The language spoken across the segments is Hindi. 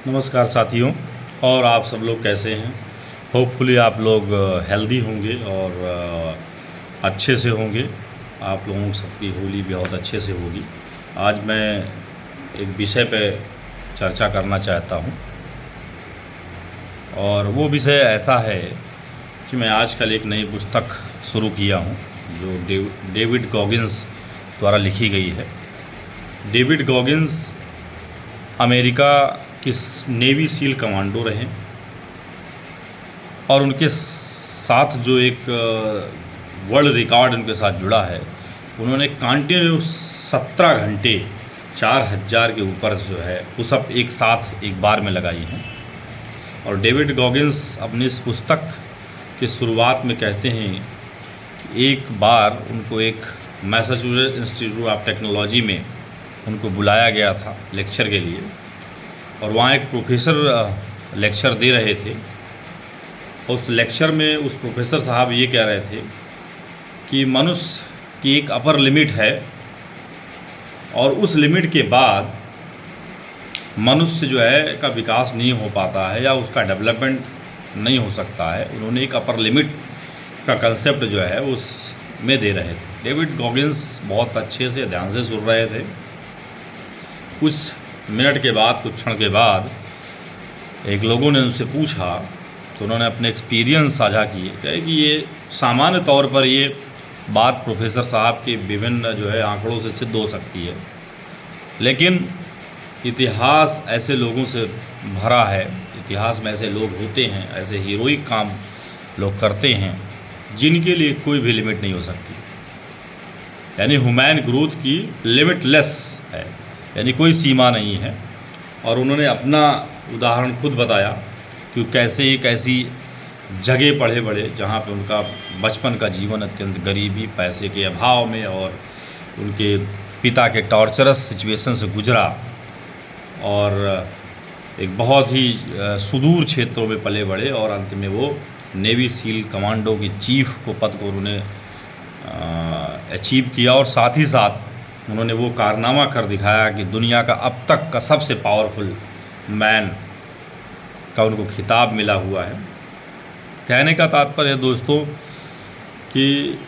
नमस्कार साथियों। और आप सब लोग कैसे हैं? होपफुली आप लोग हेल्दी होंगे और अच्छे से होंगे। आप लोगों की सबकी होली बहुत अच्छे से होगी। आज मैं एक विषय पे चर्चा करना चाहता हूं और वो विषय ऐसा है कि मैं आजकल एक नई पुस्तक शुरू किया हूं जो डेविड गॉगिन्स द्वारा लिखी गई है। डेविड गॉगिन्स अमेरिका कि नेवी सील कमांडो रहे और उनके साथ जो एक वर्ल्ड रिकॉर्ड उनके साथ जुड़ा है, उन्होंने कंटिन्यू 17 घंटे 4000 के ऊपर जो है पुशअप एक साथ एक बार में लगाई हैं। और डेविड गॉगिन्स अपनी इस पुस्तक के शुरुआत में कहते हैं कि एक बार उनको एक मैसाचुसेट्स इंस्टीट्यूट ऑफ टेक्नोलॉजी में उनको बुलाया गया था लेक्चर के लिए, और वहाँ एक प्रोफेसर लेक्चर दे रहे थे। उस लेक्चर में उस प्रोफेसर साहब ये कह रहे थे कि मनुष्य की एक अपर लिमिट है और उस लिमिट के बाद मनुष्य जो है का विकास नहीं हो पाता है या उसका डेवलपमेंट नहीं हो सकता है। उन्होंने एक अपर लिमिट का कंसेप्ट जो है उसमें दे रहे थे। डेविड गॉगिन्स बहुत अच्छे से ध्यान से सुन रहे थे। कुछ मिनट के बाद, कुछ क्षण के बाद एक लोगों ने उनसे पूछा तो उन्होंने अपने एक्सपीरियंस साझा किए। कहे कि ये सामान्य तौर पर ये बात प्रोफेसर साहब के विभिन्न जो है आंकड़ों से सिद्ध हो सकती है, लेकिन इतिहास ऐसे लोगों से भरा है। इतिहास में ऐसे लोग होते हैं, ऐसे हीरोइक काम लोग करते हैं जिनके लिए कोई भी लिमिट नहीं हो सकती। यानी ह्यूमन ग्रोथ की लिमिटलेस है, यानी कोई सीमा नहीं है। और उन्होंने अपना उदाहरण खुद बताया कि कैसे एक ऐसी जगह पढ़े बड़े जहाँ पे उनका बचपन का जीवन अत्यंत गरीबी, पैसे के अभाव में और उनके पिता के टॉर्चरस सिचुएशन से गुजरा और एक बहुत ही सुदूर क्षेत्रों में पले बड़े और अंत में वो नेवी सील कमांडो की चीफ को पद को उन्होंने अचीव किया। और साथ ही साथ उन्होंने वो कारनामा कर दिखाया कि दुनिया का अब तक का सबसे पावरफुल मैन का उनको खिताब मिला हुआ है। कहने का तात्पर्य है दोस्तों कि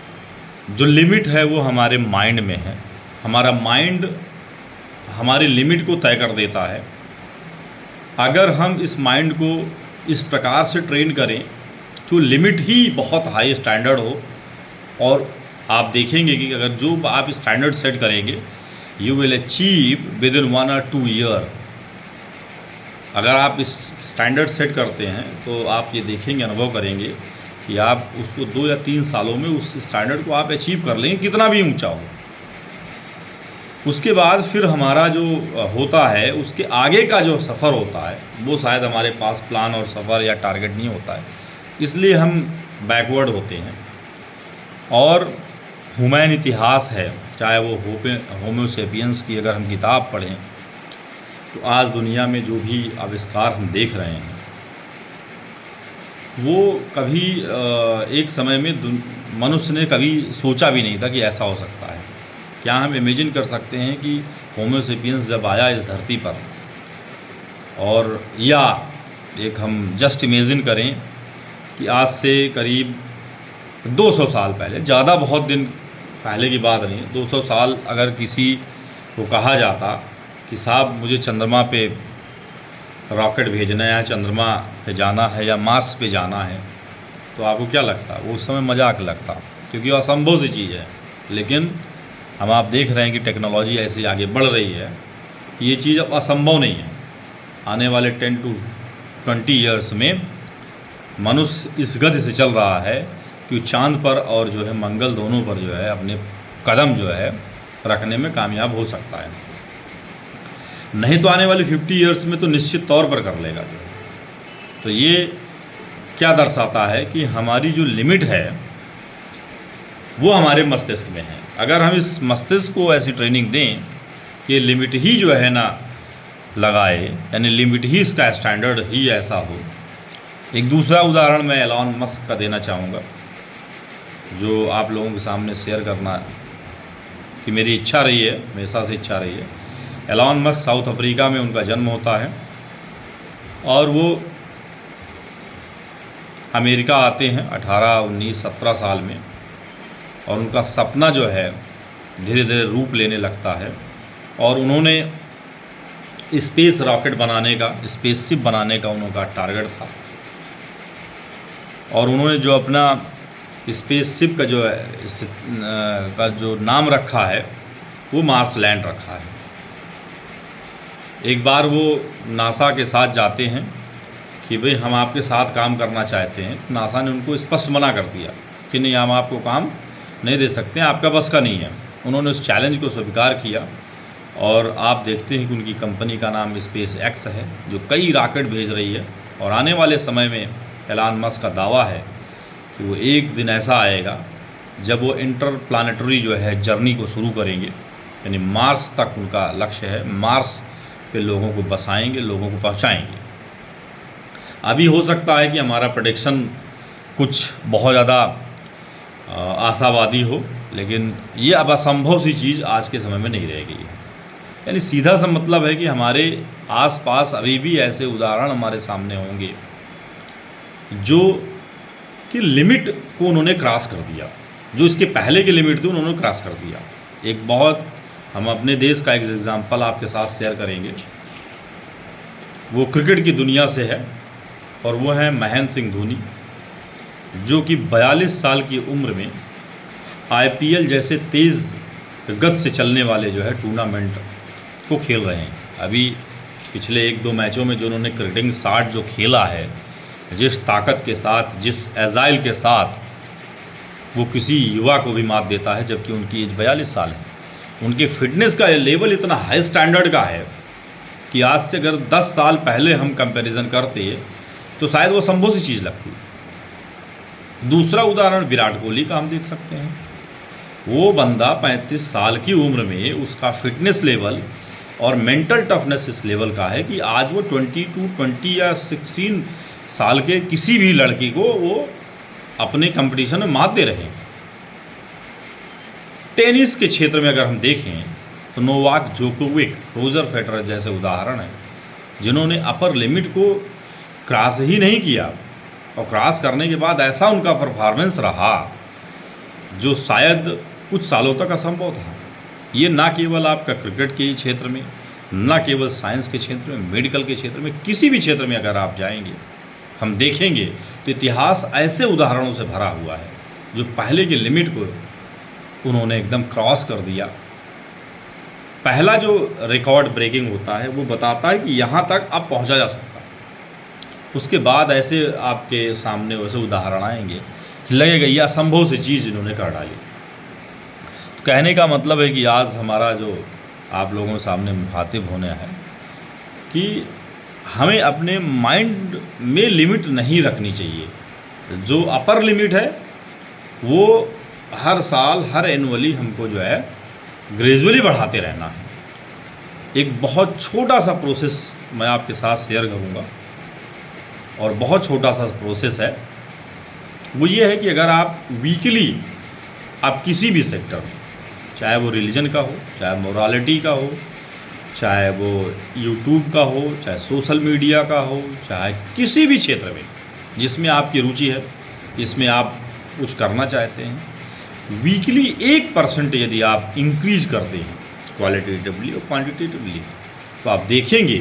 जो लिमिट है वो हमारे माइंड में है। हमारा माइंड हमारी लिमिट को तय कर देता है। अगर हम इस माइंड को इस प्रकार से ट्रेन करें तो लिमिट ही बहुत हाई स्टैंडर्ड हो, और आप देखेंगे कि अगर जो आप स्टैंडर्ड सेट करेंगे you will achieve with in 1 or 2 year. अगर आप इस स्टैंडर्ड सेट करते हैं तो आप ये देखेंगे, अनुभव करेंगे कि आप उसको 2 या 3 सालों में उस स्टैंडर्ड को आप अचीव कर लेंगे, कितना भी ऊंचा हो। उसके बाद फिर हमारा जो होता है उसके आगे का जो सफ़र होता है वो शायद हमारे पास प्लान और सफ़र या टारगेट नहीं होता है, इसलिए हम बैकवर्ड होते हैं। और ह्यूमन इतिहास है, चाहे वो होमो सेपियंस की अगर हम किताब पढ़ें तो आज दुनिया में जो भी आविष्कार हम देख रहे हैं वो कभी एक समय में मनुष्य ने कभी सोचा भी नहीं था कि ऐसा हो सकता है। क्या हम इमेजिन कर सकते हैं कि होमो सेपियंस जब आया इस धरती पर, और या एक हम जस्ट इमेजिन करें कि आज से करीब 200 साल पहले, ज़्यादा बहुत दिन पहले की बात नहीं, 200 साल अगर किसी को कहा जाता कि साहब मुझे चंद्रमा पे रॉकेट भेजना है, चंद्रमा पे जाना है या मार्स पे जाना है, तो आपको क्या लगता? वो उस समय मजाक लगता, क्योंकि वो असंभव सी चीज़ है। लेकिन हम आप देख रहे हैं कि टेक्नोलॉजी ऐसी आगे बढ़ रही है कि ये चीज़ अब असंभव नहीं है। आने वाले 10 to 20 ईयर्स में मनुष्य इस गति से चल रहा है कि चांद पर और जो है मंगल दोनों पर जो है अपने कदम जो है रखने में कामयाब हो सकता है। नहीं तो आने वाले 50 ईयर्स में तो निश्चित तौर पर कर लेगा। तो ये क्या दर्शाता है कि हमारी जो लिमिट है वो हमारे मस्तिष्क में है। अगर हम इस मस्तिष्क को ऐसी ट्रेनिंग दें कि लिमिट ही जो है ना लगाए, यानी लिमिट ही इसका स्टैंडर्ड ही ऐसा हो। एक दूसरा उदाहरण मैं एलॉन मस्क का देना चाहूँगा, जो आप लोगों के सामने शेयर करना कि मेरी इच्छा रही है, हमेशा से इच्छा रही है। एलॉन मस्क साउथ अफ्रीका में उनका जन्म होता है और वो अमेरिका आते हैं 18, 19, 17 साल में, और उनका सपना जो है धीरे धीरे रूप लेने लगता है। और उन्होंने स्पेस रॉकेट बनाने का, स्पेसशिप बनाने का उनका टारगेट था, और उन्होंने जो अपना स्पेसशिप का जो नाम रखा है वो मार्स लैंड रखा है। एक बार वो नासा के साथ जाते हैं कि भाई हम आपके साथ काम करना चाहते हैं। नासा ने उनको स्पष्ट मना कर दिया कि नहीं, हम आपको काम नहीं दे सकते हैं, आपका बस का नहीं है। उन्होंने उस चैलेंज को स्वीकार किया, और आप देखते हैं कि उनकी कंपनी का नाम स्पेस एक्स है, जो कई रॉकेट भेज रही है। और आने वाले समय में एलन मस्क का दावा है कि वो एक दिन ऐसा आएगा जब वो इंटरप्लानेटरी जो है जर्नी को शुरू करेंगे, यानी मार्स तक उनका लक्ष्य है। मार्स पे लोगों को बसाएंगे, लोगों को पहुंचाएंगे। अभी हो सकता है कि हमारा प्रेडिक्शन कुछ बहुत ज़्यादा आशावादी हो, लेकिन ये अब असंभव सी चीज़ आज के समय में नहीं रह गई है। यानी सीधा सा मतलब है कि हमारे आसपास अभी भी ऐसे उदाहरण हमारे सामने होंगे जो कि लिमिट को उन्होंने क्रॉस कर दिया, जो इसके पहले के लिमिट थे उन्होंने क्रॉस कर दिया। एक बहुत, हम अपने देश का एक एग्जाम्पल आपके साथ शेयर करेंगे, वो क्रिकेट की दुनिया से है, और वो है महेंद्र सिंह धोनी, जो कि 42 साल की उम्र में IPL जैसे तेज़ गति से चलने वाले जो है टूर्नामेंट को खेल रहे हैं। अभी पिछले 1-2 मैचों में जो उन्होंने क्रिकेटिंग शॉट जो खेला है, जिस ताकत के साथ, जिस एजाइल के साथ, वो किसी युवा को भी मात देता है, जबकि उनकी एज 42 साल है। उनके फिटनेस का लेवल इतना हाई स्टैंडर्ड का है कि आज से अगर 10 साल पहले हम कंपैरिजन करते तो शायद वो संभव सी चीज़ लगती। दूसरा उदाहरण विराट कोहली का हम देख सकते हैं। वो बंदा 35 साल की उम्र में, उसका फिटनेस लेवल और मेंटल टफनेस इस लेवल का है कि आज वो 20 या 16 साल के किसी भी लड़की को वो अपने कंपटीशन में मात दे रहे हैं। टेनिस के क्षेत्र में अगर हम देखें तो नोवाक जोकोविक, रोजर फेडरर जैसे उदाहरण हैं, जिन्होंने अपर लिमिट को क्रॉस ही नहीं किया, और क्रॉस करने के बाद ऐसा उनका परफॉर्मेंस रहा जो शायद कुछ सालों तक असंभव था। ये ना केवल आपका क्रिकेट के क्षेत्र में, ना केवल साइंस के क्षेत्र में, मेडिकल के क्षेत्र में, किसी भी क्षेत्र में अगर आप जाएंगे, हम देखेंगे तो इतिहास ऐसे उदाहरणों से भरा हुआ है जो पहले के लिमिट को उन्होंने एकदम क्रॉस कर दिया। पहला जो रिकॉर्ड ब्रेकिंग होता है वो बताता है कि यहाँ तक अब पहुँचा जा सकता है। उसके बाद ऐसे आपके सामने वैसे उदाहरण आएंगे कि लगेगा ये असंभव सी चीज़ इन्होंने कर डाली। तो कहने का मतलब है कि आज हमारा जो आप लोगों के सामने मुखातिब होने है कि हमें अपने माइंड में लिमिट नहीं रखनी चाहिए। जो अपर लिमिट है वो हर साल, हर एनुअली हमको जो है ग्रेजुअली बढ़ाते रहना है। एक बहुत छोटा सा प्रोसेस मैं आपके साथ शेयर करूँगा, और बहुत छोटा सा प्रोसेस है। वो ये है कि अगर आप वीकली आप किसी भी सेक्टर में, चाहे वो रिलीजन का हो, चाहे मोरालिटी का हो, चाहे वो यूट्यूब का हो, चाहे सोशल मीडिया का हो, चाहे किसी भी क्षेत्र में जिसमें आपकी रुचि है, जिसमें आप कुछ करना चाहते हैं, वीकली 1% यदि आप इंक्रीज करते हैं क्वालिटेटिवली और क्वांटिटेटिवली, तो आप देखेंगे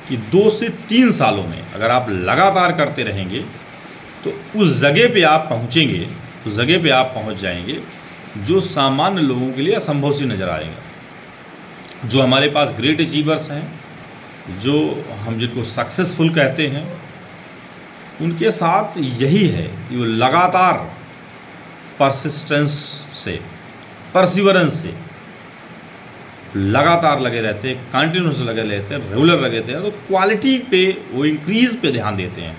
कि 2 से 3 सालों में अगर आप लगातार करते रहेंगे तो उस जगह पे आप पहुँचेंगे, उस जगह पे आप पहुँच जाएंगे जो सामान्य लोगों के लिए असंभव सी नज़र आएगा। जो हमारे पास ग्रेट अचीवर्स हैं, जो हम जिनको सक्सेसफुल कहते हैं, उनके साथ यही है कि वो लगातार परसिस्टेंस से, परसिवरेंस से लगातार लगे रहते हैं, कंटिन्यूस लगे रहते हैं, रेगुलर लगे रहते हैं। तो क्वालिटी पे, वो इंक्रीज़ पे ध्यान देते हैं।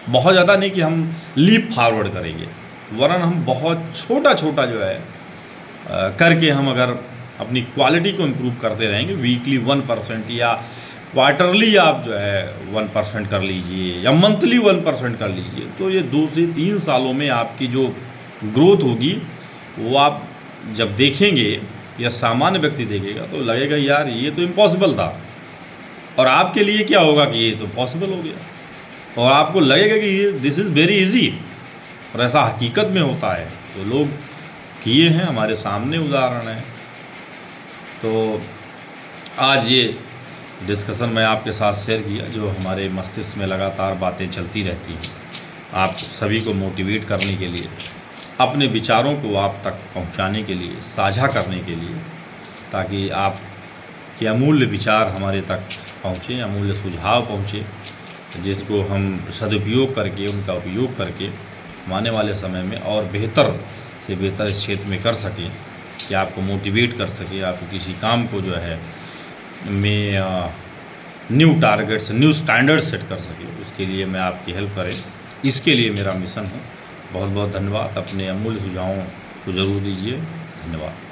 बहुत ज़्यादा नहीं कि हम लीप फॉरवर्ड करेंगे, वरन हम बहुत छोटा छोटा जो है करके हम अगर अपनी क्वालिटी को इम्प्रूव करते रहेंगे, वीकली 1% या क्वार्टरली आप जो है 1% कर लीजिए, या मंथली 1% कर लीजिए, तो ये 2 से 3 सालों में आपकी जो ग्रोथ होगी वो आप जब देखेंगे या सामान्य व्यक्ति देखेगा तो लगेगा यार ये तो इम्पॉसिबल था। और आपके लिए क्या होगा कि ये तो पॉसिबल हो गया और आपको लगेगा कि ये दिस इज़ वेरी इजी, और ऐसा हकीकत में होता है। तो लोग किए हैं, हमारे सामने उदाहरण है। तो आज ये डिस्कशन मैं आपके साथ शेयर किया, जो हमारे मस्तिष्क में लगातार बातें चलती रहती हैं, आप सभी को मोटिवेट करने के लिए, अपने विचारों को आप तक पहुंचाने के लिए, साझा करने के लिए, ताकि आप के अमूल्य विचार हमारे तक पहुँचें, अमूल्य सुझाव पहुँचे, जिसको हम सदुपयोग करके, उनका उपयोग करके आने वाले समय में और बेहतर से बेहतर इस क्षेत्र में कर सकें, कि आपको मोटिवेट कर सके, आपको किसी काम को जो है में new targets, new standard set कर सके, उसके लिए मैं आपकी हेल्प करें, इसके लिए मेरा मिशन है। बहुत बहुत धन्यवाद। अपने अमूल्य सुझावों को ज़रूर दीजिए। धन्यवाद।